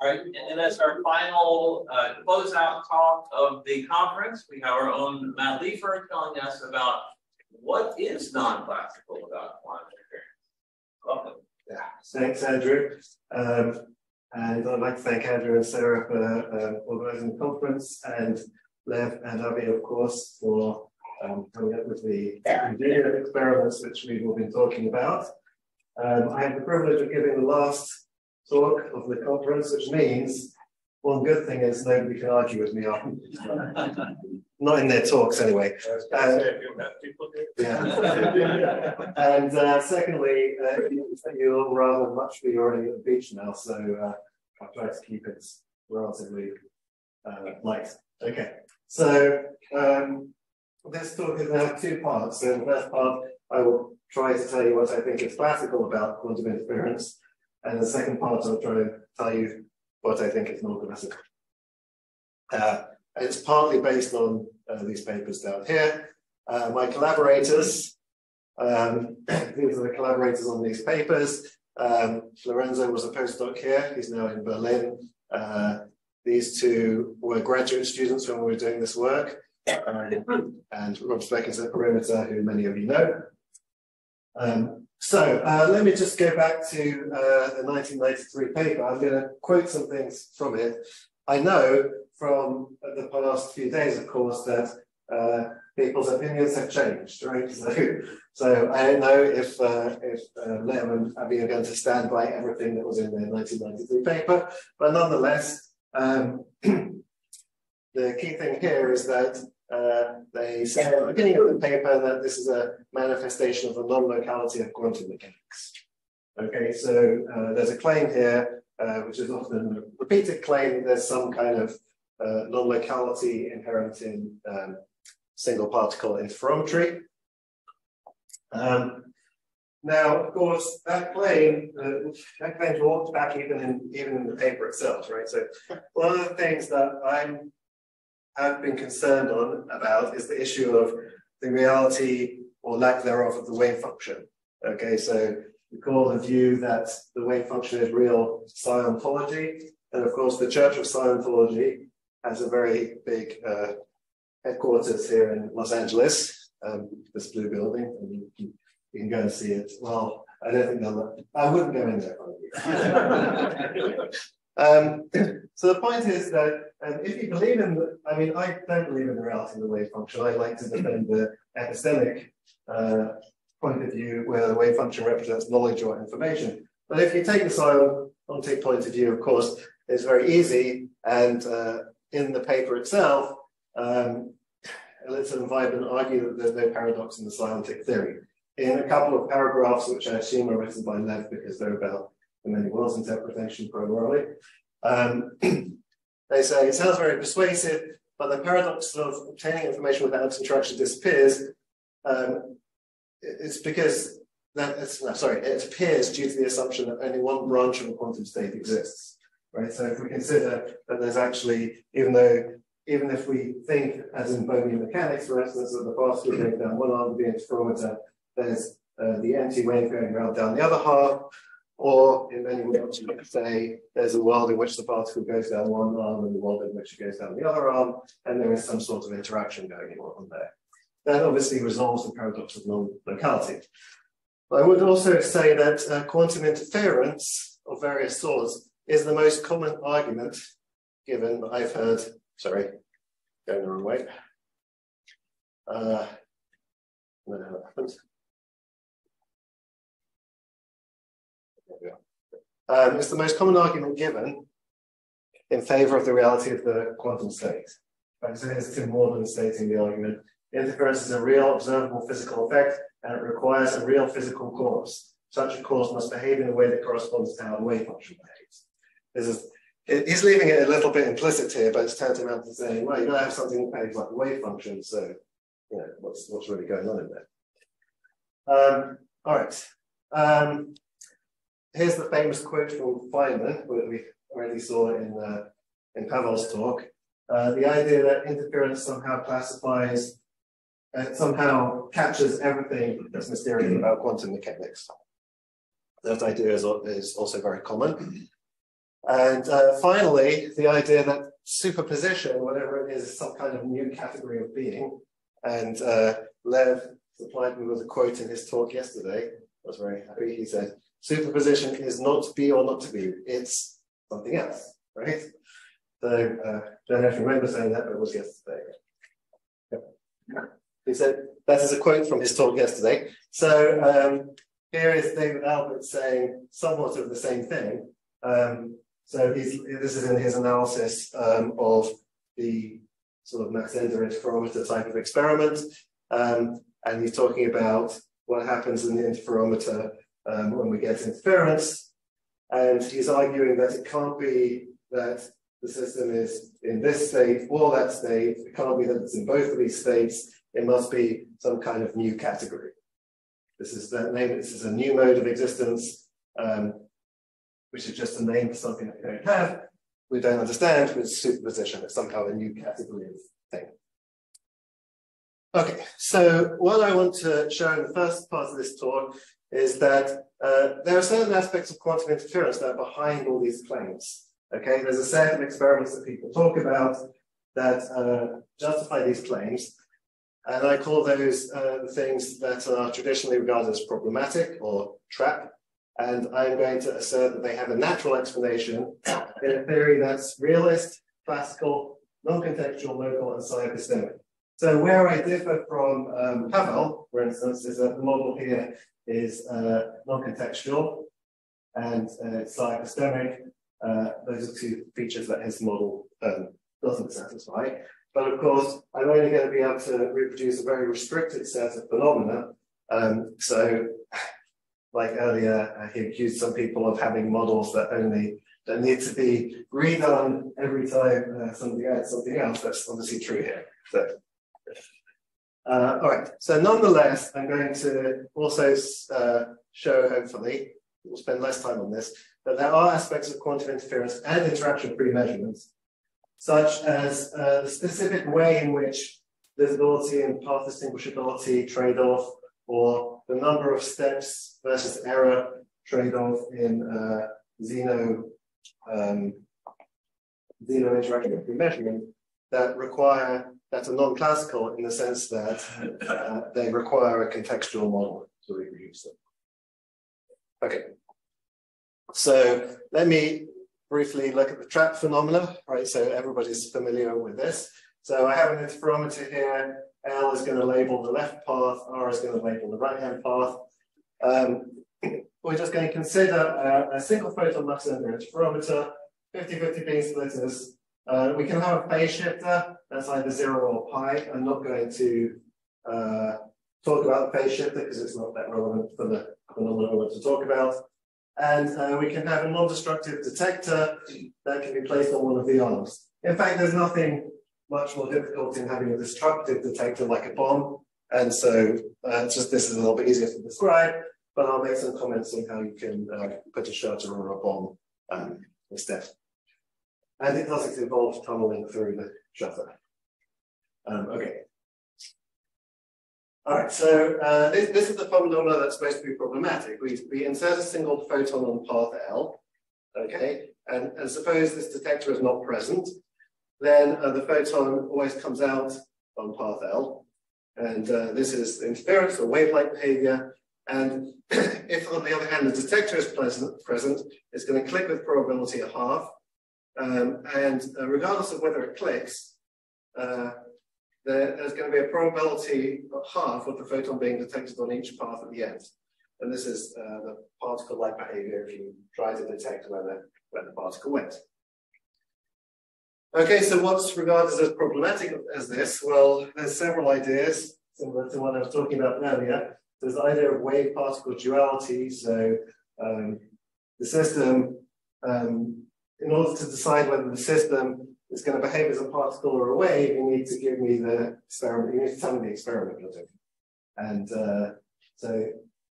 All right, and then as our final closeout talk of the conference, we have our own Matt Leifer telling us about what is non-classical about quantum interference. Welcome. Yeah, thanks, Andrew. And I'd like to thank Andrew and Sarah for organising the conference, and Lev and Avi, of course, for coming up with the video experiments which we've all been talking about. I have the privilege of giving the last talk of the conference, which means one good thing is nobody can argue with me on. Not in their talks anyway. Yeah. And secondly, you'll rather much be already at the beach now, so I'll try to keep it relatively light. Okay, so this talk is now two parts. So in the first part, I will try to tell you what I think is classical about quantum interference, and the second part, I'll try to tell you what I think is non-classical. It's partly based on these papers down here. My collaborators, these are the collaborators on these papers. Lorenzo was a postdoc here, he's now in Berlin. These two were graduate students when we were doing this work. And Rob Speck is a perimeter, who many of you know. So let me just go back to the 1993 paper. I'm going to quote some things from it. I know from the past few days, of course, that people's opinions have changed, right? So I don't know if Lev and Abby are going to stand by everything that was in their 1993 paper, but nonetheless, the key thing here is that they say at the beginning of the paper that this is a manifestation of the non-locality of quantum mechanics. Okay, so there's a claim here, which is often a repeated claim that there's some kind of non-locality inherent in single particle interferometry. Now, of course, that claim walks back even in the paper itself, right? So one of the things that I've been concerned about is the issue of the reality or lack thereof of the wave function. Okay, so we call the view that the wave function is real psi-ontology, and of course the Church of Scientology has a very big headquarters here in Los Angeles, this blue building, and you can go and see it. Well, I don't think I wouldn't go in there if I were. So the point is that if you believe in I don't believe in the reality of the wave function. I like to defend the epistemic point of view where the wave function represents knowledge or information. But if you take the ontic point of view, of course, it's very easy. And in the paper itself, Elitzur-Vaidman argue that there's no paradox in the ontic theory. In a couple of paragraphs, which I assume are written by Lev because they're about the many worlds interpretation primarily, they say it sounds very persuasive, but the paradox of obtaining information without interaction disappears. It's because it appears due to the assumption that only one branch of a quantum state exists, right? So if we consider that there's actually, even if we think, as in Bohmian mechanics, for instance, that the particle going down one arm of the interferometer, there's the empty wave going around down the other half, or in many worlds, you could say there's a world in which the particle goes down one arm and the world in which it goes down the other arm, and there is some sort of interaction going on there. That obviously resolves the paradox of non-locality. I would also say that quantum interference of various sorts is the most common argument given. I've heard, sorry, going the wrong way. I don't know how that happened. It's the most common argument given in favor of the reality of the quantum state. Right, so here's Tim Morgan stating the argument. Interference is a real observable physical effect, and it requires a real physical cause. Such a cause must behave in a way that corresponds to how the wave function behaves. He's leaving it a little bit implicit here, but it's tantamount to saying, well, you gotta have something that behaves like a wave function, so what's really going on in there? All right. Here's the famous quote from Feynman, that we already saw in Pavel's talk. The idea that interference somehow classifies, somehow captures everything that's mysterious about quantum mechanics. That idea is also very common. And finally, the idea that superposition, whatever it is some kind of new category of being. And Lev supplied me with a quote in his talk yesterday. I was very happy. He said, superposition is not to be or not to be, it's something else, right? So, don't know if you remember saying that, but it was yesterday. Yeah. He said, that is a quote from his talk yesterday. So, here is David Albert saying somewhat of the same thing. So this is in his analysis of the sort of Mach-Zehnder interferometer type of experiment. And he's talking about what happens in the interferometer when we get interference. And he's arguing that it can't be that the system is in this state or that state. It can't be that it's in both of these states. It must be some kind of new category. This is the name. This is a new mode of existence, which is just a name for something that we don't have. We don't understand. With superposition, it's somehow a new category of thing. Okay, so what I want to show in the first part of this talk is that there are certain aspects of quantum interference that are behind all these claims. Okay, there's a set of experiments that people talk about that justify these claims. And I call those the things that are traditionally regarded as problematic or trap. And I'm going to assert that they have a natural explanation in a theory that's realist, classical, non-contextual, local, and psi-epistemic. So where I differ from Pavel, for instance, is that the model here is non-contextual and psi-epistemic. Those are two features that his model doesn't satisfy. But of course, I'm only going to be able to reproduce a very restricted set of phenomena. So, like earlier, he accused some people of having models that need to be redone every time somebody adds something else. That's obviously true here. So, all right. So, nonetheless, I'm going to also show, hopefully, we'll spend less time on this, that there are aspects of quantum interference and interaction pre-measurements, such as the specific way in which visibility and path distinguishability trade-off, or the number of steps versus error trade-off in Zeno interaction pre-measurement that are non-classical in the sense that they require a contextual model to reproduce them. Okay, so let me briefly look at the trap phenomena, right? So everybody's familiar with this. So I have an interferometer here. L is going to label the left path. R is going to label the right-hand path. We're just going to consider a single photon Mach-Zehnder interferometer, 50-50 beam splitters. We can have a phase shifter. That's either 0 or pi. I'm not going to talk about the phase shifter because it's not that relevant for the phenomena I want to talk about. And we can have a non-destructive detector that can be placed on one of the arms. In fact, there's nothing much more difficult in having a destructive detector like a bomb. And so just this is a little bit easier to describe, but I'll make some comments on how you can put a shutter or a bomb instead. And it doesn't involve tunneling through the shutter. Okay. All right, so this is the phenomena that's supposed to be problematic. We insert a single photon on path L, okay, and suppose this detector is not present, then the photon always comes out on path L, and this is interference or wavelength behavior. And if, on the other hand, the detector is present, it's going to click with probability of half, and regardless of whether it clicks, there's going to be a probability of half of the photon being detected on each path at the end. And this is the particle-like behavior if you try to detect where the particle went. Okay, so what's regarded as problematic as this? Well, there's several ideas, similar to what I was talking about earlier. There's the idea of wave-particle duality. So the system, in order to decide whether the system is going to behave as a particle or a wave, you need to give me the experiment, you need to tell me the experiment you're doing. And so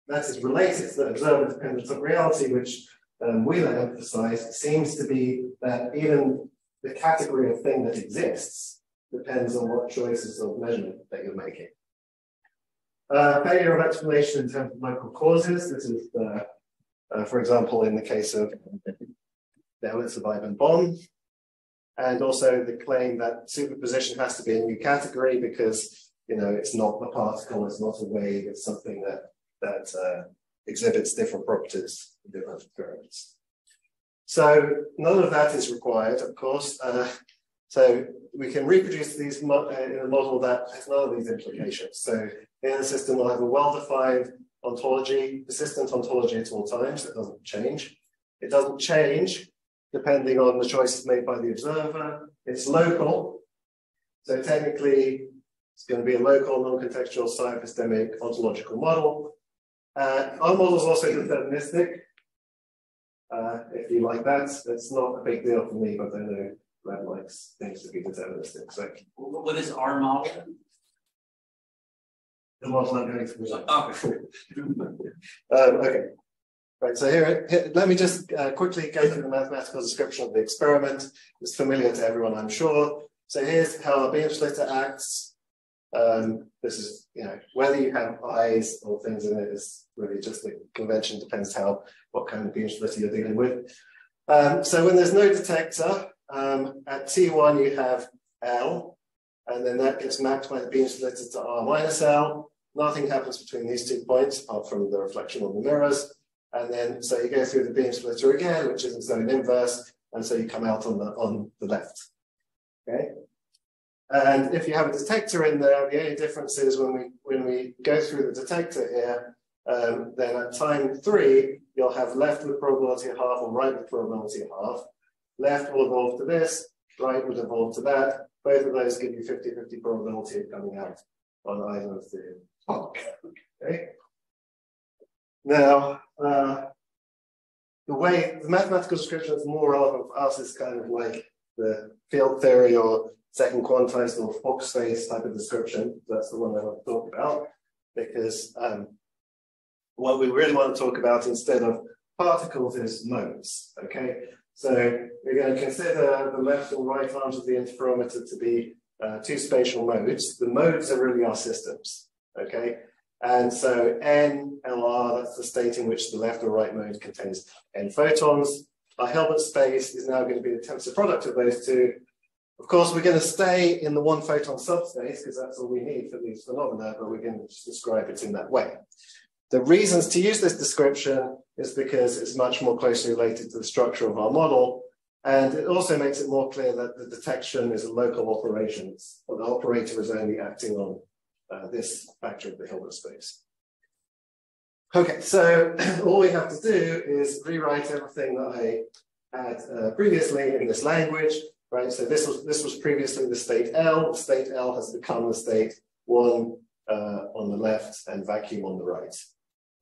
that is related to the observer dependence of reality, which Wheeler emphasized, seems to be that even the category of thing that exists depends on what choices of measurement that you're making. Failure of explanation in terms of local causes. This is, for example, in the case of the Elitzur-Vaidman bond, and also the claim that superposition has to be a new category because, you know, it's not a particle, it's not a wave, it's something that exhibits different properties in different experiments. So none of that is required, of course. So we can reproduce these in a model that has none of these implications. So the inner system will have a well-defined ontology, persistent ontology at all times. It doesn't change. It doesn't change depending on the choices made by the observer. It's local. So technically, it's going to be a local, non-contextual, psi-epistemic ontological model. Our model is also deterministic. If you like that, that's not a big deal for me, but I know Brad likes things to be deterministic. So, what is our model? The model I'm going to present. Okay. Okay. Right, so here let me just quickly go through the mathematical description of the experiment. It's familiar to everyone, I'm sure. So here's how a beam splitter acts. This is, you know, whether you have eyes or things in it is really just the convention, depends what kind of beam splitter you're dealing with. So when there's no detector, at T1 you have L, and then that gets mapped by the beam splitter to R minus L. Nothing happens between these 2 points apart from the reflection on the mirrors. And then, so you go through the beam splitter again, which is its own inverse, and so you come out on the left. Okay. And if you have a detector in there, the only difference is when we go through the detector here, then at time 3, you'll have left with probability of half or right with probability of half. Left will evolve to this, right will evolve to that. Both of those give you 50-50 probability of coming out on either of the okay. Now, the way the mathematical description is more relevant for us is kind of like the field theory or second quantized or Fock space type of description. That's the one I want to talk about, because what we really want to talk about instead of particles is modes. Okay, so we're going to consider the left and right arms of the interferometer to be 2 spatial modes. The modes are really our systems. Okay, and so n LR, that's the state in which the left or right mode contains n photons. Our Hilbert space is now going to be the tensor product of those 2. Of course, we're going to stay in the 1 photon subspace because that's all we need for these phenomena, but we're going to just describe it in that way. The reasons to use this description is because it's much more closely related to the structure of our model, and it also makes it more clear that the detection is a local operation, or the operator is only acting on this factor of the Hilbert space. Okay, so all we have to do is rewrite everything that I had previously in this language. Right, so this was previously the state L. The state L has become the state 1 on the left and vacuum on the right.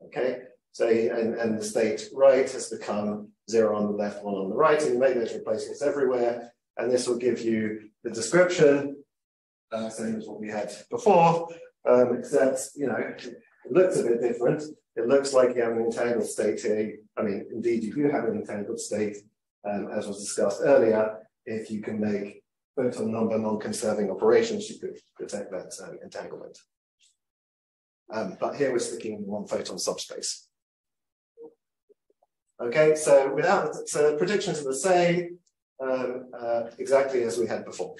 Okay, so and the state right has become 0 on the left, 1 on the right, and you make those replacements everywhere. And this will give you the description, same as what we had before, except, you know, it looks a bit different. It looks like you have an entangled state here. I mean, indeed, you do have an entangled state, as was discussed earlier. If you can make photon number non-conserving operations, you could protect that entanglement. But here we're sticking in 1 photon subspace. Okay, so so the predictions are the same, exactly as we had before.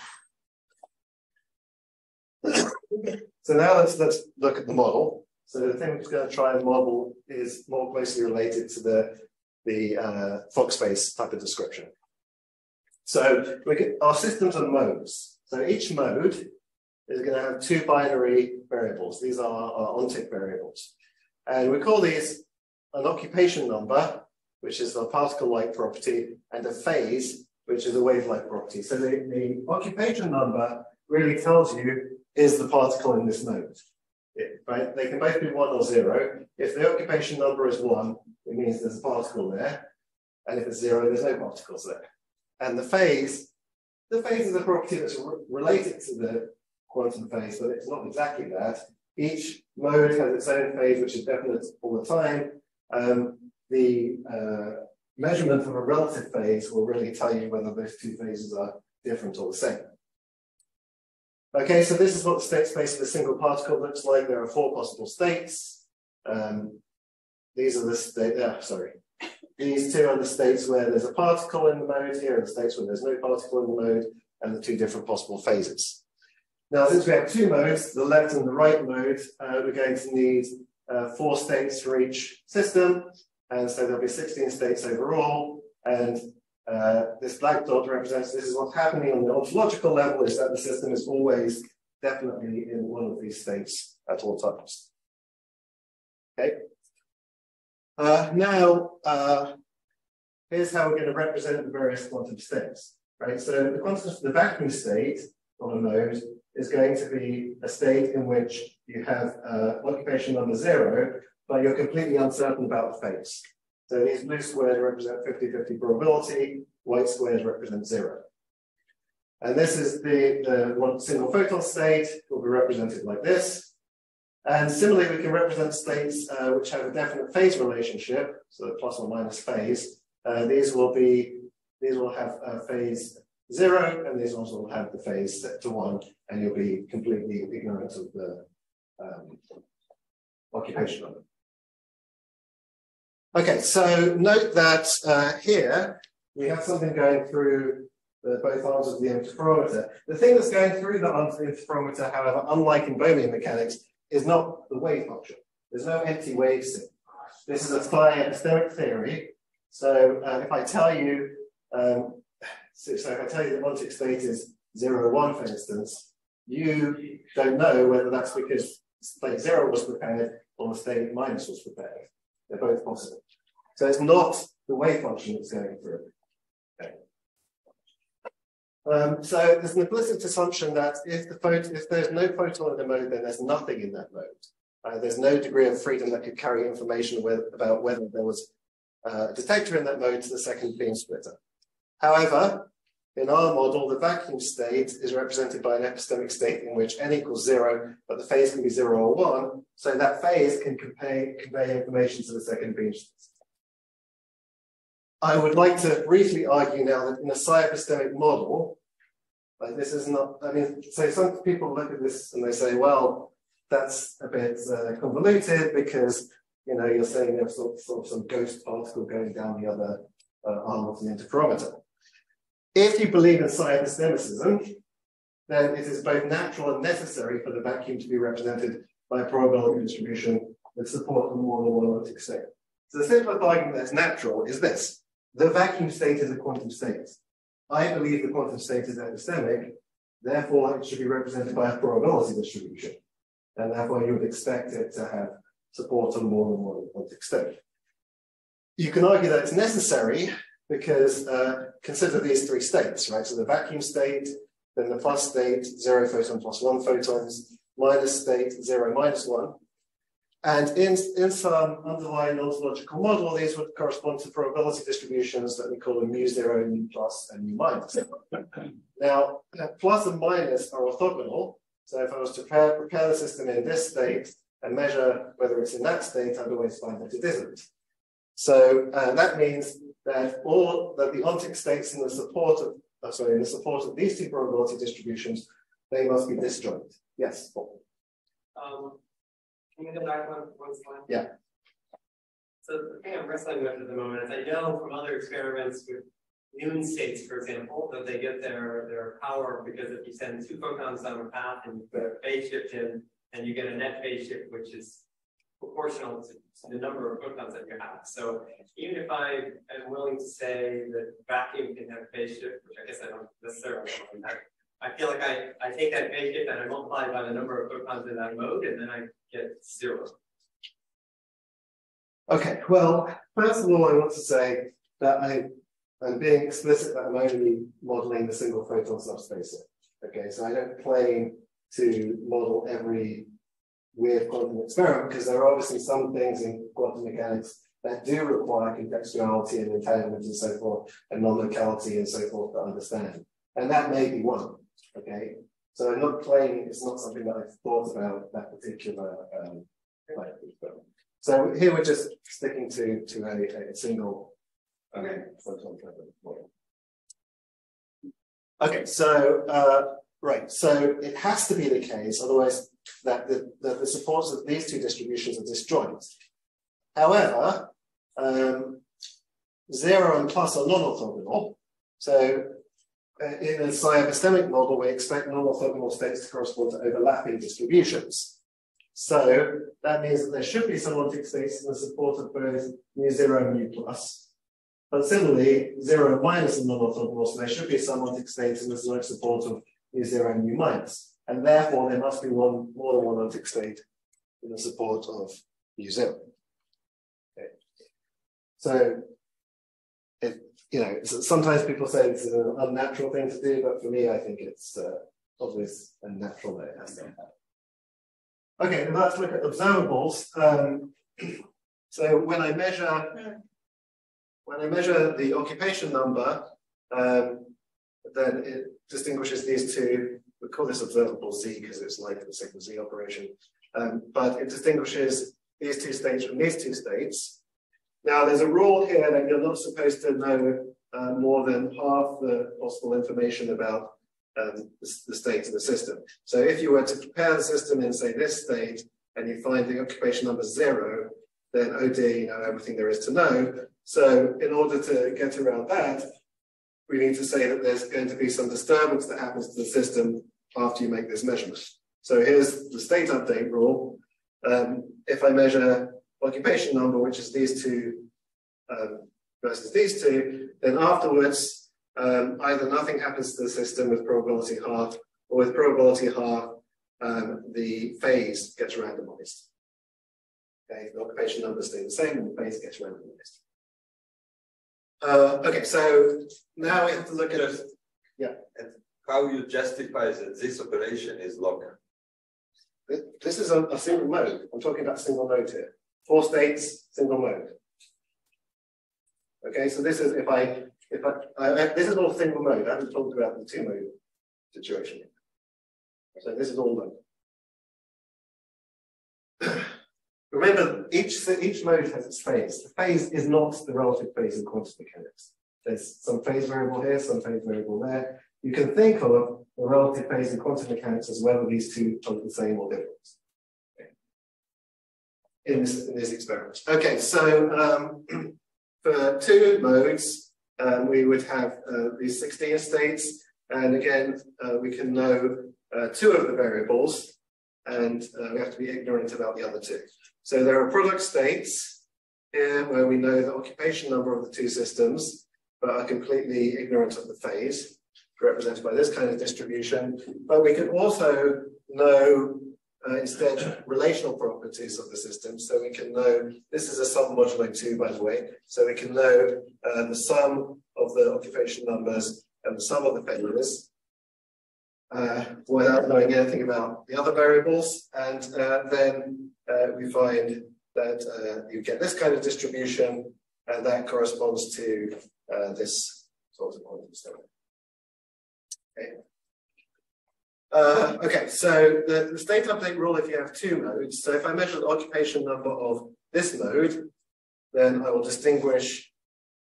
So now let's look at the model. So the thing we're going to try and model is more closely related to the Fock space type of description. So our systems are modes. So each mode is going to have 2 binary variables. These are our ontic variables. And we call these an occupation number, which is the particle-like property, and a phase, which is a wave-like property. So the occupation number really tells you, is the particle in this node? Right? They can both be 1 or 0. If the occupation number is 1, it means there's a particle there. And if it's 0, there's no particles there. And the phase is a property that's related to the quantum phase, but it's not exactly that. Each mode has its own phase, which is definite all the time. The measurement of a relative phase will really tell you whether those 2 phases are different or the same. Okay, so this is what the state space of a single particle looks like. There are 4 possible states. These are the state. these two are the states where there's a particle in the mode. Here are the states where there's no particle in the mode, and the two different possible phases. Now, since we have two modes, the left and the right mode, we're going to need 4 states for each system, and so there'll be 16 states overall, and this black dot represents this is what's happening on the ontological level, is that the system is always definitely in one of these states at all times. Okay. Now, here's how we're going to represent the various quantum states, right? So the vacuum state on a mode is going to be a state in which you have occupation number 0, but you're completely uncertain about the phase. So these blue squares represent 50-50 probability, white squares represent 0. And this is the one single photon state, will be represented like this. And similarly, we can represent states which have a definite phase relationship, so the plus or minus phase. These will have phase 0, and these ones will have the phase set to 1, and you'll be completely ignorant of the occupation of it. Okay, so note that here we have something going through both arms of the interferometer. The thing that's going through the arms of the interferometer, however, unlike in Bohmian mechanics, is not the wave function. There's no empty wave sim. This is a psi-epistemic theory. So if I tell you, if I tell you the ontic state is 0, 1, for instance, you don't know whether that's because state 0 was prepared or the state minus was prepared. They're both possible. So it's not the wave function that's going through. Okay. So there's an implicit assumption that if there's no photon in the mode, then there's nothing in that mode. There's no degree of freedom that could carry information about whether there was a detector in that mode to the second beam splitter. However, in our model, the vacuum state is represented by an epistemic state in which n equals 0, but the phase can be 0 or 1, so that phase can convey information to the second beam splitter. I would like to briefly argue now that in a psi-epistemic model, like this is not, I mean, so some people look at this and they say, well, that's a bit convoluted because, you know, you're saying there's sort of some ghost particle going down the other arm of the interferometer. If you believe in psi-epistemicism, then it is both natural and necessary for the vacuum to be represented by a probability distribution with support from more than one ontic state. So the simplest argument that's natural is this. The vacuum state is a quantum state. I believe the quantum state is epistemic, therefore it should be represented by a probability distribution. And therefore you would expect it to have support on more than one ontic state. You can argue that it's necessary because consider these 3 states, right? So the vacuum state, then the plus state, 0 photon plus 1 photons, minus state, 0 minus 1. And in some underlying ontological model, these would correspond to probability distributions that we call them mu0, mu plus, and mu minus. Now, plus and minus are orthogonal. So if I was to prepare the system in this state and measure whether it's in that state, I'd always find that it isn't. So that means that the ontic states in the support of these 2 probability distributions, they must be disjoint. Yes, Paul. Can you go back one slide? Yeah. So the thing I'm wrestling with at the moment is I know from other experiments with noon states, for example, that they get their power because if you send 2 photons down a path and you put a phase shift in, and you get a net phase shift which is proportional to the number of photons that you have. So even if I am willing to say that vacuum can have phase shift, which I guess I don't necessarily want that, I feel like I take that phase shift and I multiply it by the number of photons in that mode, and then I get 0. Okay, well, first of all, I want to say that I'm being explicit that I'm only modeling the single photon subspace. Okay, so I don't claim to model every weird quantum experiment because there are obviously some things in quantum mechanics that do require contextuality and entanglement and so forth, and non-locality and so forth to understand. And that may be one. Okay, so I'm not claiming it's not something that I've thought about that particular So here we're just sticking to a single photon model. Okay, so right, so it has to be the case, otherwise that the supports of these 2 distributions are disjoint. However, 0 and plus are non-orthogonal. So in a psi-epistemic model, we expect non-orthogonal states to correspond to overlapping distributions. So that means that there should be some ontic states in the support of both mu0 and mu plus. But similarly, 0 and minus are non-orthogonal, so there should be some ontic states in the support of mu0 and mu minus. And therefore, there must be more than one ontic state in the support of mu0. Okay. So, sometimes people say this is an unnatural thing to do, but for me, I think it's obvious and natural that it has to happen. Okay, let's look at observables. So when I measure the occupation number, then it distinguishes these two. We call this observable Z because it's like the sigma Z operation. But it distinguishes these two states from these two states. Now, there's a rule here that you're not supposed to know more than half the possible information about the state of the system. So if you were to compare the system in, say, this state, and you find the occupation number 0, then, oh dear, you know everything there is to know. So in order to get around that, we need to say that there's going to be some disturbance that happens to the system after you make this measurement. So here's the state update rule. If I measure occupation number, which is these two versus these two, then afterwards, either nothing happens to the system with probability half, or with probability half, the phase gets randomized. Okay, the occupation number stays the same, and the phase gets randomized. Okay, so now we have to look at it. Yeah. And how you justify that this operation is local? This is a single mode. I'm talking about single mode here. 4 states, single mode. Okay, so this is this is all single mode. I haven't talked about the 2 mode situation yet. So this is all mode. Remember, each mode has its phase. The phase is not the relative phase in quantum mechanics. There's some phase variable here, some phase variable there. You can think of the relative phase in quantum mechanics as whether these two are the same or different. Okay. In this experiment. Okay, so for 2 modes, we would have these 16 states, and again, we can know 2 of the variables, and we have to be ignorant about the other 2. So there are product states here where we know the occupation number of the 2 systems, but are completely ignorant of the phase, represented by this kind of distribution. But we can also know instead relational properties of the system. So we can know, this is a sum modulo 2, by the way, so we can know the sum of the occupation numbers and the sum of the phases without knowing anything about the other variables. And then we find that you get this kind of distribution, and that corresponds to this sort of quantum state. Okay. Okay, so the state update rule, if you have 2 modes, so if I measure the occupation number of this node, then I will distinguish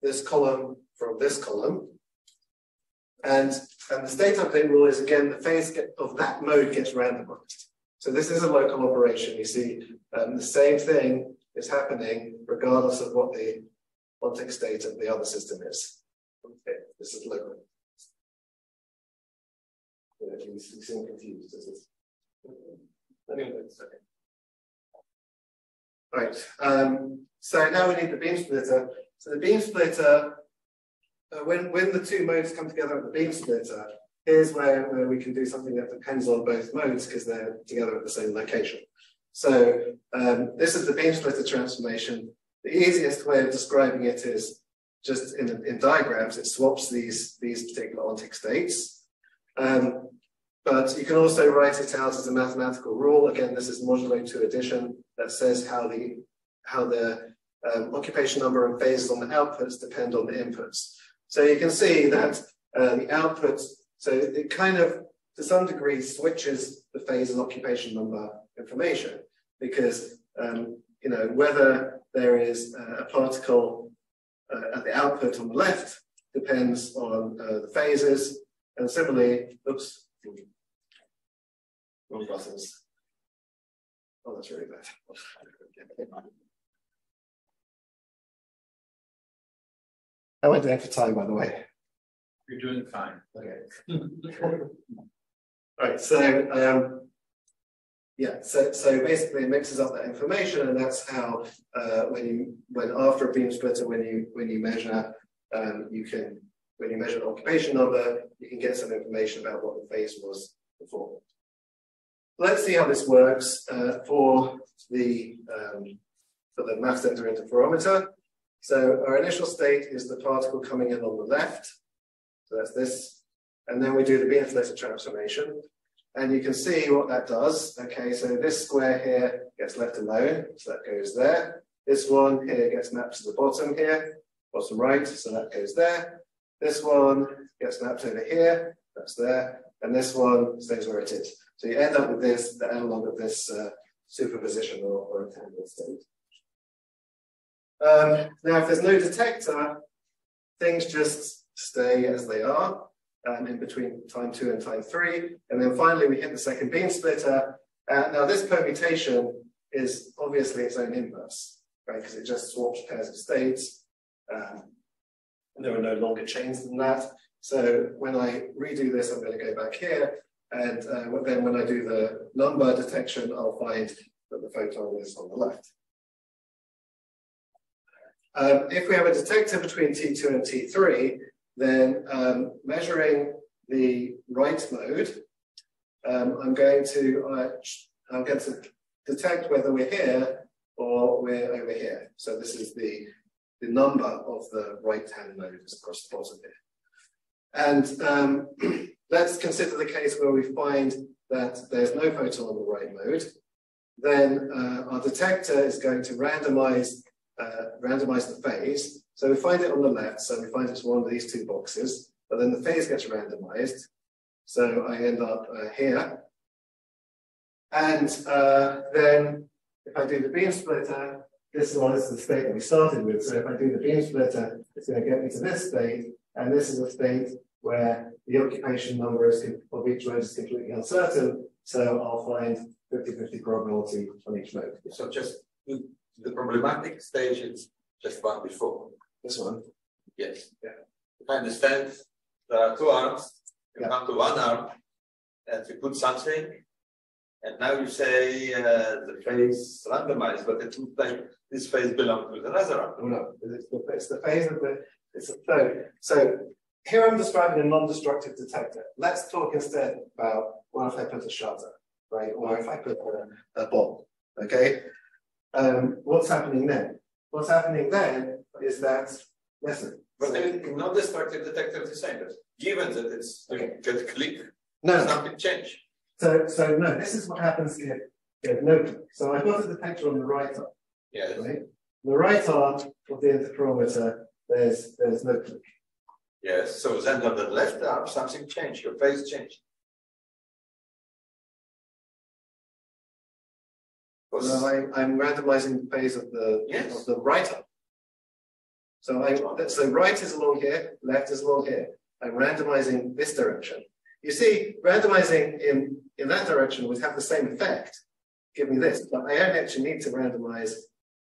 this column from this column. And the state update rule is, again, the phase of that mode gets randomized. So this is a local operation. You see, the same thing is happening regardless of what the ontic state of the other system is. Okay, this is local. You seem confused, does it? Anyway, okay. Right. So now we need the beam splitter. So the beam splitter, when the 2 modes come together at the beam splitter, here's where we can do something that depends on both modes because they're together at the same location. So this is the beam splitter transformation. The easiest way of describing it is just in diagrams. It swaps these particular ontic states. But you can also write it out as a mathematical rule. Again, this is modulo 2 addition that says how the occupation number and phases on the outputs depend on the inputs. So you can see that the output, so it kind of, to some degree, switches the phase and occupation number information because, you know, whether there is a particle at the output on the left depends on the phases, and similarly, oops, wrong buttons. Oh, that's really bad. How am I doing for time, by the way? You're doing fine. Okay. Right, so yeah, so basically it mixes up that information, and that's how when after a beam splitter, when you measure when you measure the occupation number, you can get some information about what the phase was before. Let's see how this works for the Mach-Zehnder interferometer. So our initial state is the particle coming in on the left. So that's this. And then we do the beam splitter transformation. And you can see what that does. Okay, so this square here gets left alone. So that goes there. This one here gets mapped to the bottom here, bottom right. So that goes there. This one gets mapped over here. That's there. And this one stays where it is. So you end up with this, the analog of this superposition or entangled state. Now, if there's no detector, things just stay as they are in between time 2 and time 3. And then finally, we hit the second beam splitter. Now, this permutation is obviously its own inverse, right? Because it just swaps pairs of states. There are no longer chains than that. So when I redo this, I'm going to go back here. And then when I do the number detection, I'll find that the photon is on the left. If we have a detector between T2 and T3, then measuring the right mode, I'm going to detect whether we're here or we're over here. So this is the number of the right-hand mode is across the bottom here. And let's consider the case where we find that there's no photon on the right mode. Then our detector is going to randomize the phase. So we find it on the left, so we find it's one of these two boxes, but then the phase gets randomized. So I end up here. And then if I do the beam splitter, this is the state that we started with. So if I do the beam splitter, it's going to get me to this state, and this is a state where the occupation number of each mode is completely uncertain. So I'll find 50-50 probability on each mode. So just the problematic stage is just one before. This one? Yes. Yeah. If I understand, there are two arms, you Yeah. come to one arm, and you put something, and now you say the phase randomized, but it looks like this phase belongs to another arm. Oh, no, it's the phase of so here I'm describing a non-destructive detector. Let's talk instead about what if I put a shutter, right? Or if I put a bomb, okay? What's happening then? What's happening then is that, listen. But in non-destructive detector is the same. Given that it's get click, something change. So no, this is what happens if there's no click. So I've got a detector on the right arm. Yes. Right? The right arm of the interferometer, there's no click. Yes. So then on the left arm, something changed. Your phase changed. So I'm randomizing the phase of the right arm. So right is along here, left is along here. I'm randomizing this direction. You see, randomizing in that direction would have the same effect, give me this, but I only actually need to randomize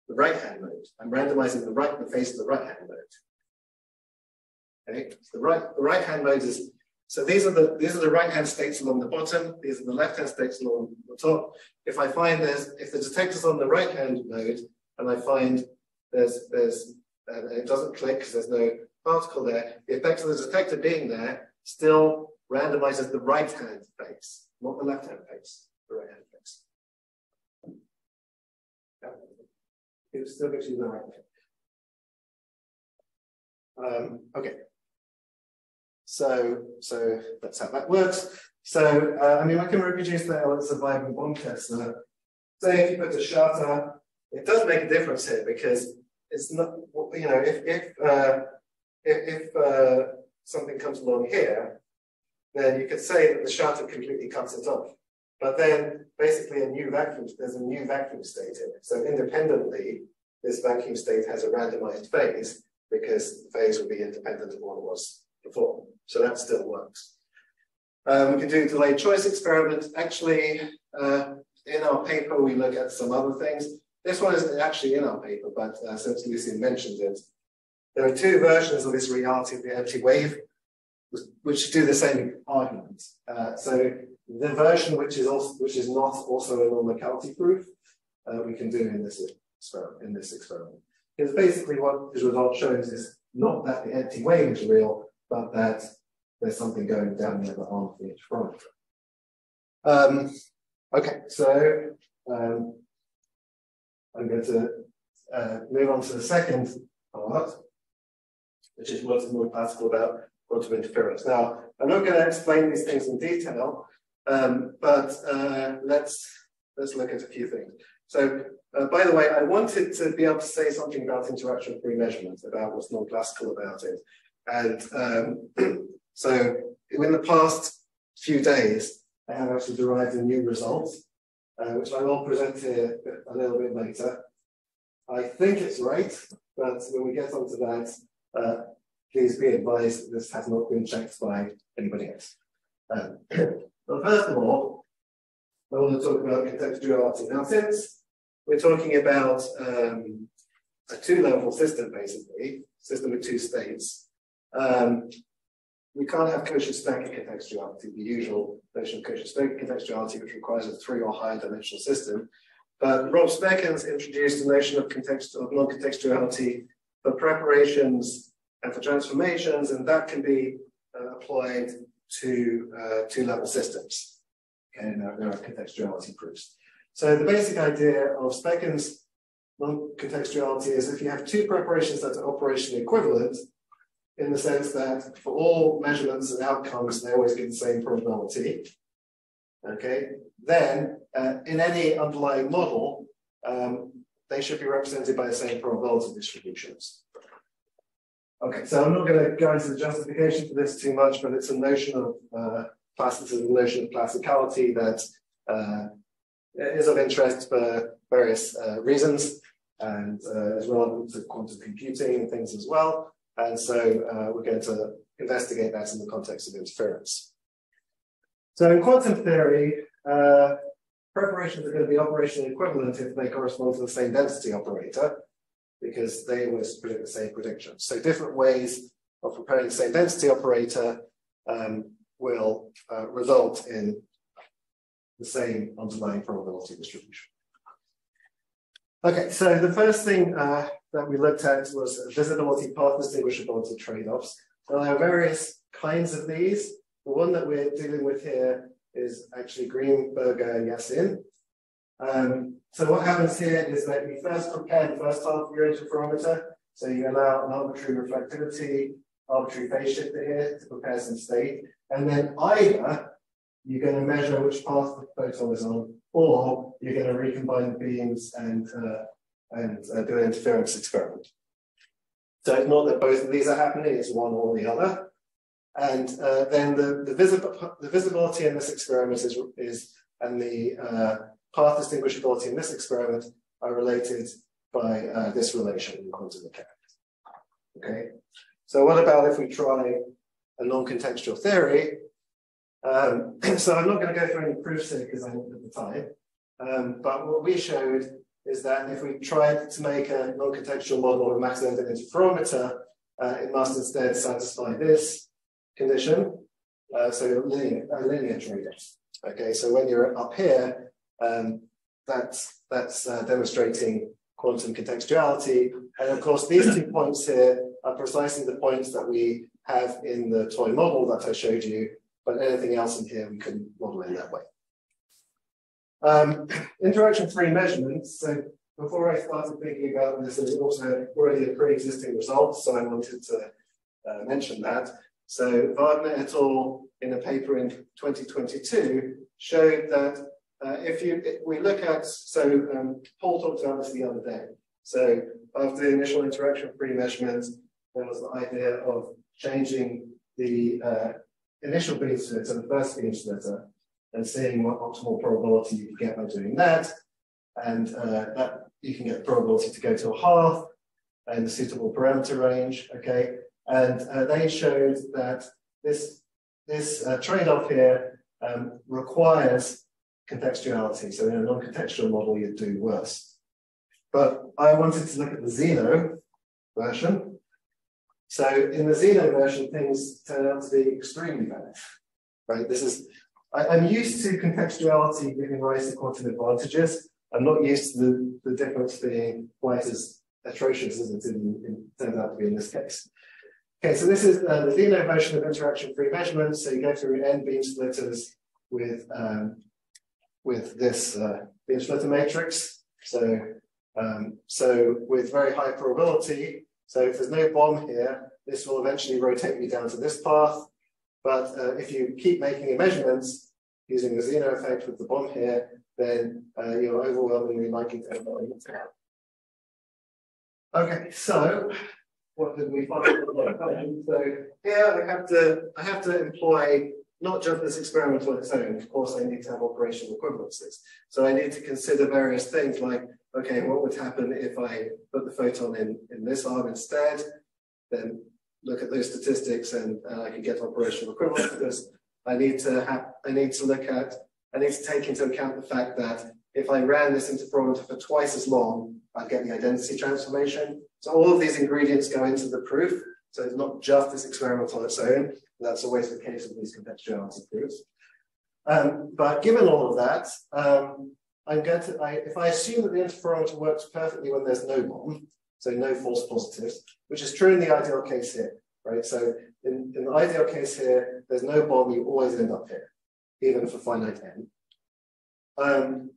the right-hand mode. I'm randomizing the phase of the right-hand mode. Okay, so the right-hand mode is, so these are the right-hand states along the bottom, these are the left-hand states along the top. If I find if the detector's on the right-hand mode, and I find and it doesn't click because there's no particle there, the effect of the detector being there still randomizes the right-hand phase, not the left-hand phase, the right-hand phase. It still gives you the right phase. Okay. So that's how that works. So, I mean, we can reproduce the Elitzur-Vaidman bomb test. So if you put a shutter, it does make a difference here because it's not, you know, if something comes along here, then you could say that the shutter completely cuts it off. But then basically there's a new vacuum state in it. So independently, this vacuum state has a randomized phase because the phase will be independent of what it was before. So that still works. We can do a delayed choice experiment. Actually, in our paper, we look at some other things. This one isn't actually in our paper, but since Lucian mentioned it, there are two versions of this reality of the empty wave, which do the same argument. So the version which is not also a non-locality proof, we can do in this experiment. Because basically what this result shows is not that the empty wave is real, but that there's something going down the other arm of the interferometer. Okay, so I'm going to move on to the second part, which is what is more classical about quantum interference. Now, I'm not going to explain these things in detail, but let's look at a few things. So, by the way, I wanted to be able to say something about interaction-free measurement, about what's non-classical about it. And so, in the past few days, I have actually derived a new result, which I will present here a little bit later. I think it's right, but when we get onto that, please be advised that this has not been checked by anybody else. Well, first of all, I want to talk about contextuality. Now, since we're talking about a two-level system, basically, system with two states, we can't have quotient static contextuality, the usual notion of quotient static contextuality, which requires a three or higher dimensional system. But Rob Speckens introduced the notion of non-contextuality for preparations and for transformations, and that can be applied to two-level systems. Okay, and there are contextuality proofs. So the basic idea of Speckens' non-contextuality is if you have two preparations that are operationally equivalent, in the sense that for all measurements and outcomes, they always get the same probability. Okay, then in any underlying model, they should be represented by the same probability distributions. Okay, so I'm not going to go into the justification for this too much, but it's a notion of classicism, a notion of classicality that is of interest for various reasons, and is relevant to quantum computing and things as well. And so we're going to investigate that in the context of interference. So in quantum theory, preparations are going to be operationally equivalent if they correspond to the same density operator, because they always predict the same predictions. So different ways of preparing the same density operator will result in the same underlying probability distribution. Okay, so the first thing that we looked at was visibility path distinguishability trade-offs. Now, there are various kinds of these. The one that we're dealing with here is actually Greenberger and Yassin. So what happens here is that you first prepare the first half of your interferometer. So you allow an arbitrary reflectivity, arbitrary phase shifter here to prepare some state. And then either you're going to measure which path the photon is on, or you're going to recombine the beams and do an interference experiment. So it's not that both of these are happening, it's one or the other. And then the visibility in this experiment and the path distinguishability in this experiment are related by this relation in quantum mechanics. Okay, so what about if we try a non-contextual theory? So I'm not going to go through any proofs here because I didn't have the time. But what we showed is that if we tried to make a non-contextual model of a Mach-Zehnder interferometer, it must instead satisfy this condition. So a linear trade-off. Okay, so when you're up here, that's demonstrating quantum contextuality. And of course, these 2 points here are precisely the points that we have in the toy model that I showed you, but anything else in here we can model in that way. Interaction-free measurements. So before I started thinking about this, it was also already a pre-existing result, so I wanted to mention that. So Vaidman et al. In a paper in 2022 showed that if we look at, Paul talked about this the other day. So after the initial interaction-free measurement, there was the idea of changing the initial beam splitter, the first beam splitter, and seeing what optimal probability you can get by doing that. And that you can get the probability to go to a half and the suitable parameter range, okay? And they showed that this trade-off here requires contextuality. So in a non-contextual model, you'd do worse. But I wanted to look at the Zeno version. So in the Zeno version, things turn out to be extremely bad, right? I'm used to contextuality giving rise to quantum advantages. I'm not used to the difference being quite as atrocious as it turned out to be in this case. Okay, so this is the Zeno version of interaction-free measurements. So you go through n beam splitters with this beam splitter matrix. So with very high probability. So if there's no bomb here, this will eventually rotate me down to this path. But if you keep making measurements using the Zeno effect with the bomb here, then you're overwhelmingly likely to end up in the town. Okay, so what did we find? So here I have to employ not just this experiment on its own. Of course, I need to have operational equivalences. So I need to consider various things like, okay, what would happen if I put the photon in this arm instead? Then look at those statistics, and I can get operational equivalences. I need to take into account the fact that if I ran this interferometer for twice as long, I'd get the identity transformation. So all of these ingredients go into the proof. So it's not just this experiment on its own. That's always the case with these contextuality proofs. But given all of that, if I assume that the interferometer works perfectly when there's no bomb, so no false positives, which is true in the ideal case here, right? So in the ideal case here, there's no bomb, you always end up here, even for finite n.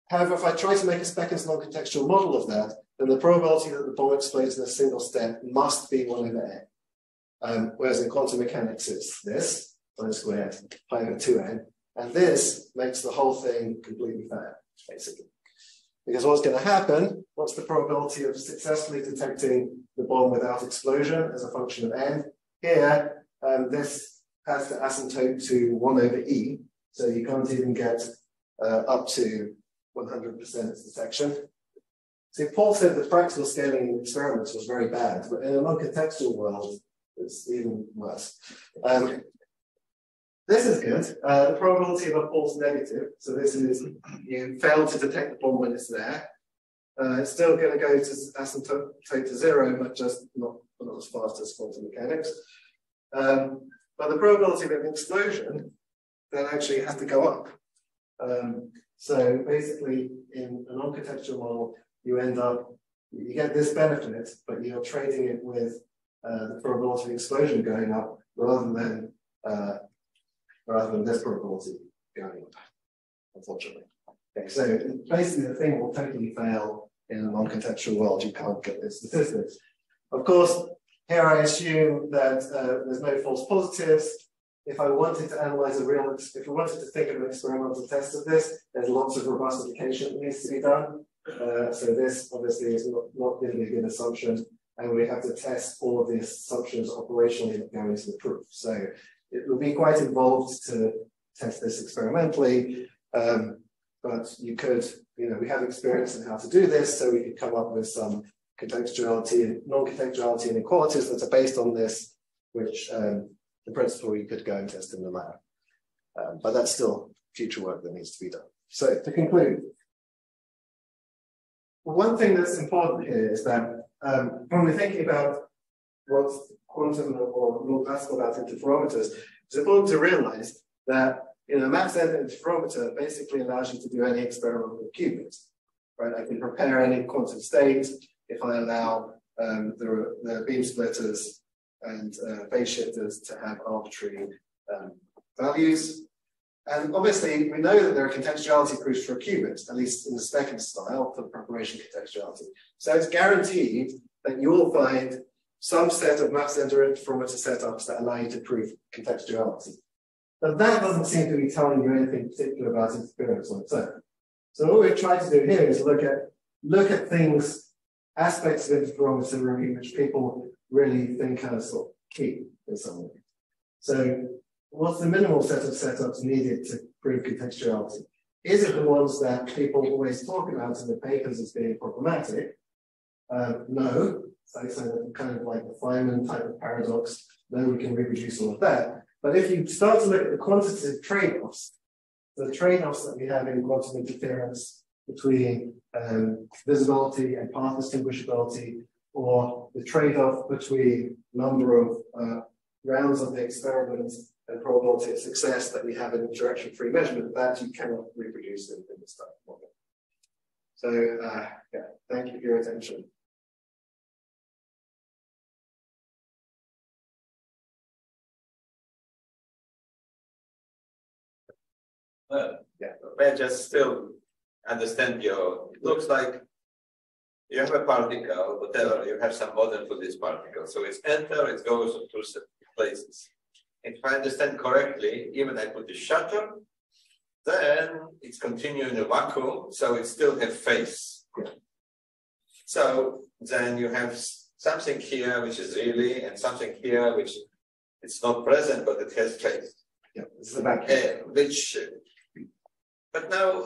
However, if I try to make a Speckens non-contextual model of that, then the probability that the bomb explodes in a single step must be 1 over n. Whereas in quantum mechanics, it's this, 1 squared, pi over 2n. And this makes the whole thing completely fair, basically. Because what's going to happen, what's the probability of successfully detecting the bomb without explosion as a function of n? Here, this has to asymptote to 1 over e, so you can't even get up to 100% detection. See, Paul said that fractal scaling in experiments was very bad, but in a non-contextual world, it's even worse. This is good. The probability of a false negative. So this is you fail to detect the bomb when it's there. It's still going to go to asymptote to 0, but just not as fast as quantum mechanics. But the probability of an explosion then actually has to go up. So basically, in a non-contextual model, you get this benefit, but you're trading it with the probability of explosion going up rather than this probability going up, unfortunately. Okay, so basically the thing will totally fail in a non-contextual world. You can't get this statistics. Of course, here I assume that there's no false positives. If I wanted to analyze if we wanted to think of an experimental test of this, there's lots of robustification that needs to be done. So this obviously is not going to be a good assumption, and we have to test all of these assumptions operationally that go into the proof. So it will be quite involved to test this experimentally, but you could, we have experience in how to do this, so we could come up with some contextuality, non-contextuality inequalities that are based on this, which in principle we could go and test in the lab. But that's still future work that needs to be done. So to conclude, one thing that's important here is that when we're thinking about what's quantum or non-classical about interferometers, it's important to realize that a Mach-Zehnder interferometer basically allows you to do any experiment with qubits, right? I can prepare any quantum state if I allow the beam splitters and phase shifters to have arbitrary values. And obviously, we know that there are contextuality proofs for a qubit, at least in the Speckens style for preparation contextuality. So it's guaranteed that you will find some set of Mach-Zehnder interferometer setups that allow you to prove contextuality. But that doesn't seem to be telling you anything particular about interference on its own. So what we're trying to do here is look at things, aspects of interferometry which people really think are sort of key in some way. So what's the minimal set of setups needed to prove contextuality? Is it the ones that people always talk about in the papers as being problematic? No. So kind of like the Feynman type of paradox. No, we can reproduce all of that. But if you start to look at the quantitative trade-offs, the trade-offs that we have in quantum interference between visibility and path distinguishability, or the trade-off between number of rounds of the experiment and probability of success that we have in interaction-free measurement, that you cannot reproduce in this type of model. So, yeah, thank you for your attention. May I just still understand your, it looks like you have a particle, whatever, you have some model for this particle. So it's enter, it goes to certain places. If I understand correctly, even I put the shutter, then it's continuing in a vacuum, so it still has phase. So then you have something here which is really, and something here which it's not present, but it has phase. Yeah, this is the vacuum. But now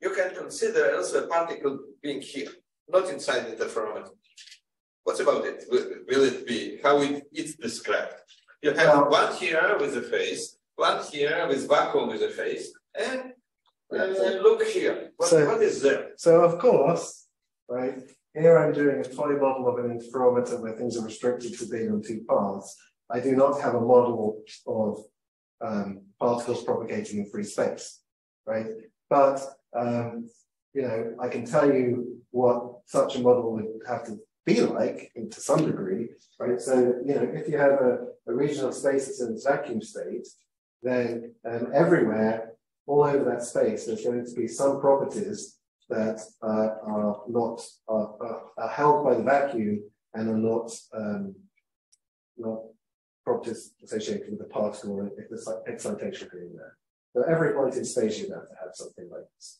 you can consider also a particle being here, not inside the interferometer. What about it? Will it be how it's described? You have one here with a phase, one here with vacuum with a phase, and look here. What is there? So of course, right, here I'm doing a toy model of an interferometer where things are restricted to being on two paths. I do not have a model of particles propagating in free space, right? But you know, I can tell you what such a model would have to be like to some degree, right? So, you know, if you have a region of space that's in its vacuum state, then everywhere, all over that space, there's going to be some properties that are held by the vacuum and are not properties associated with the particle or if there's like excitation in there. So every point in space you'd have to have something like this.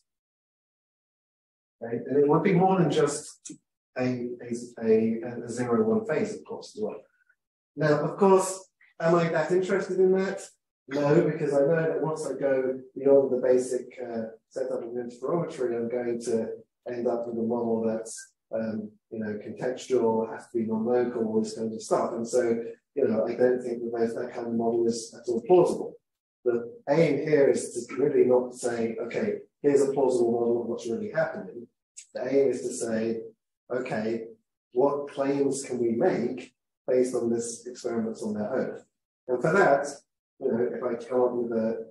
Right? And it would be more than just a 0-1 phase, of course, as well. Now, of course, am I that interested in that? No, because I know that once I go beyond the basic setup of interferometry, I'm going to end up with a model that's you know, contextual, has to be non-local, all this kind of stuff. And so, you know, I don't think that kind of model is at all plausible. The aim here is to really not say, okay, here's a plausible model of what's really happening. The aim is to say, okay, what claims can we make based on this experiments on their own? And for that, you know, if I come up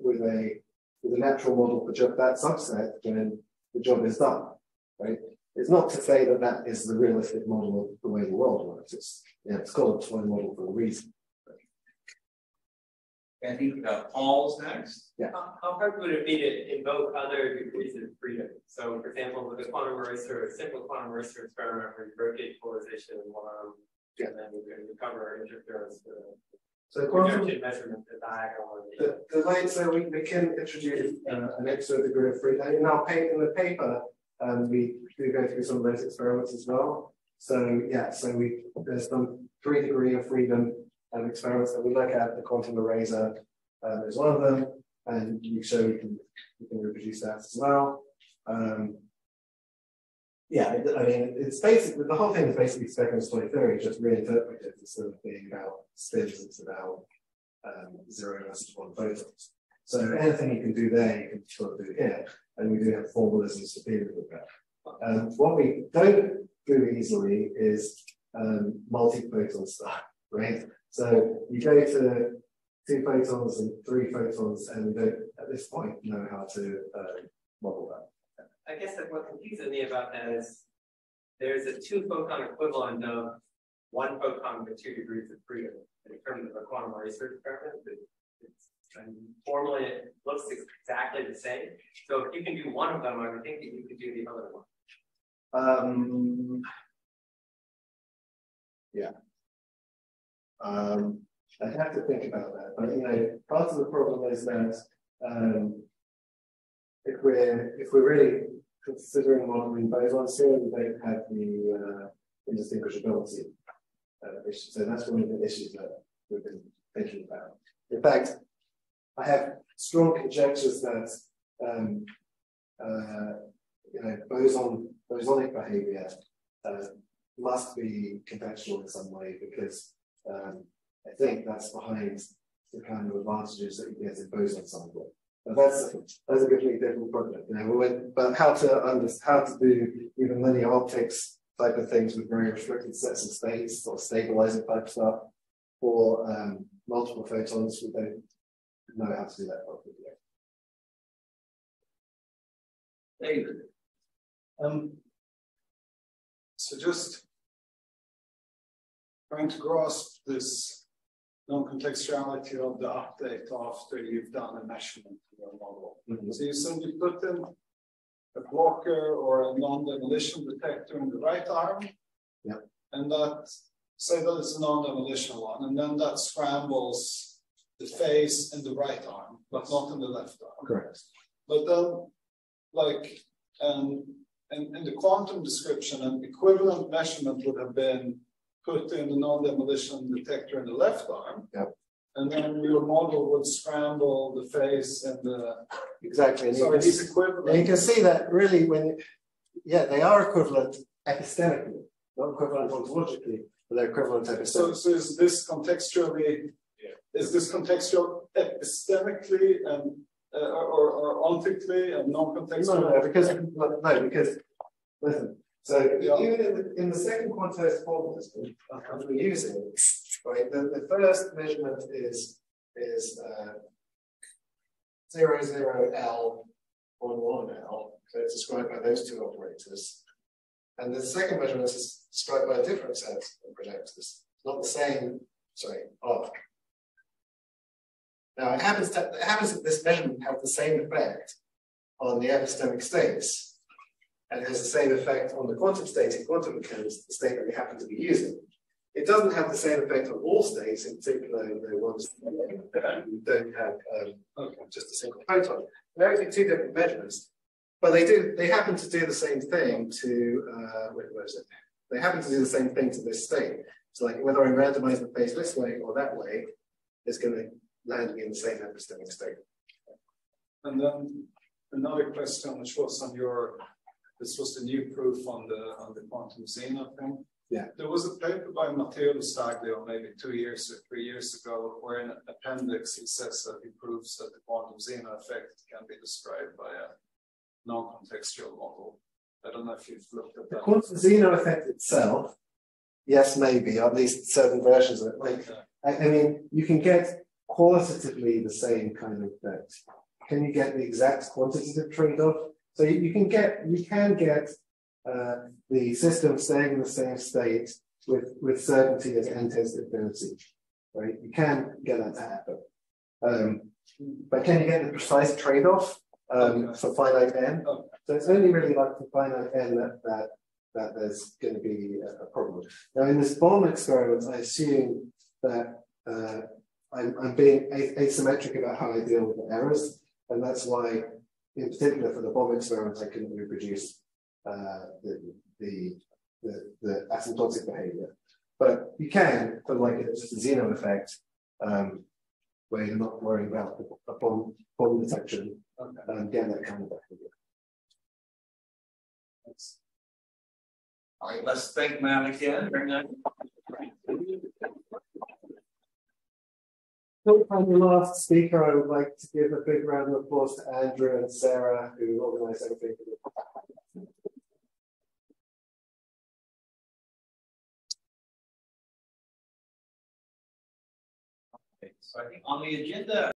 with a natural model for that subset, then the job is done, right? It's not to say that that is the realistic model of the way the world works. It's, you know, it's called a toy model for a reason. I think Paul's next. Yeah. How hard would it be to invoke other degrees of freedom? So, for example, with a quantum eraser, a simple quantum eraser experiment where you rotate polarization in one arm, and then you can recover interference. So quantum measurement, the diagonal. The way, so we can introduce an extra degree of freedom. In our in the paper, we do go through some of those experiments as well. So yeah, so there's some 3 degree of freedom experiments that we look at. The quantum eraser is one of them, and you show we can reproduce that as well. Yeah, I mean, it's basically the whole thing is basically spectrum theory, just reinterpreted instead of being about spins, it's about 0 versus 1 photons. So anything you can do there, you can sort of do here, and we do have formalisms to deal with that. What we don't do easily is multi-photon stuff, right? So you go to 2 photons and 3 photons, and we don't, at this point, know how to model that. I guess that what confuses me about that is there's a 2 photon equivalent of 1 photon with 2 degrees of freedom in terms of a quantum eraser experiment. Formally, it looks exactly the same. So if you can do one of them, I would think that you could do the other one. Yeah. I'd have to think about that. But you know, part of the problem is that if we're really considering modeling bosons here, we don't have the indistinguishability issue. So that's one of the issues that we've been thinking about. In fact, I have strong conjectures that you know, bosonic behavior must be contextual in some way, because I think that's behind the kind of advantages that you get in boson sampling. But that's a completely different project. You know, but how to do even linear optics type of things with very restricted sets of states or stabilizing type stuff. For multiple photons, we don't know how to do that properly yet. David. So just trying to grasp this non-contextuality of the update after you've done a measurement in your model. So you simply put in a blocker or a non-demolition detector in the right arm, and that, say that it's a non-demolition one, and then that scrambles the phase in the right arm, but not in the left arm. Correct. But then, like, in the quantum description, an equivalent measurement would have been put in the non-demolition detector in the left arm, and then your model would scramble the phase in the. Exactly. And so it is equivalent. And you can see that really when, they are equivalent epistemically, not equivalent ontologically, but they're equivalent epistemically. So is this contextually? Is this contextual epistemically and or ontically and non-contextual? No, because listen. So even in the second quantized form system that we're using, right? The first measurement is 00L on 1L. So it's described by those two operators. And the second measurement is described by a different set of projectors. Not the same, arc. Now it happens that this measurement has the same effect on the epistemic states. And it has the same effect on the quantum state in quantum mechanics, the state that we happen to be using. It doesn't have the same effect on all states, in particular the ones that don't have just a single photon. They're actually two different measurements, but they happen to do the same thing to where is it? They happen to do the same thing to this state. So like whether I randomize the phase this way or that way, it's going to land me in the same epistemic state. And then another question, which was on your. This was the new proof on the quantum Zehner thing. Yeah. There was a paper by Matteo Staglio maybe 2 years or 3 years ago, where in appendix he says that he proves that the quantum Zehner effect can be described by a non-contextual model. I don't know if you've looked at that. The quantum Zehner effect itself, yes, maybe, at least certain versions of it. Like, I mean, you can get qualitatively the same kind of effect. Can you get the exact quantitative trade-off? So you can get the system staying in the same state with certainty as n tends to infinity, right? You can get that to happen, but can you get the precise trade-off for finite n? So it's only really like for finite n that there's going to be a problem. Now in this bomb experiment, I assume that I'm being asymmetric about how I deal with the errors, and that's why. In particular, for the bomb experiment, I couldn't reproduce the asymptotic behavior. But you can, for like just a Zeno effect, where you're not worrying about the bomb detection, get that kind of behavior. Thanks. All right, let's thank Matt again. Very nice. And the last speaker, I would like to give a big round of applause to Andrew and Sarah, who organized everything. So I think on the agenda.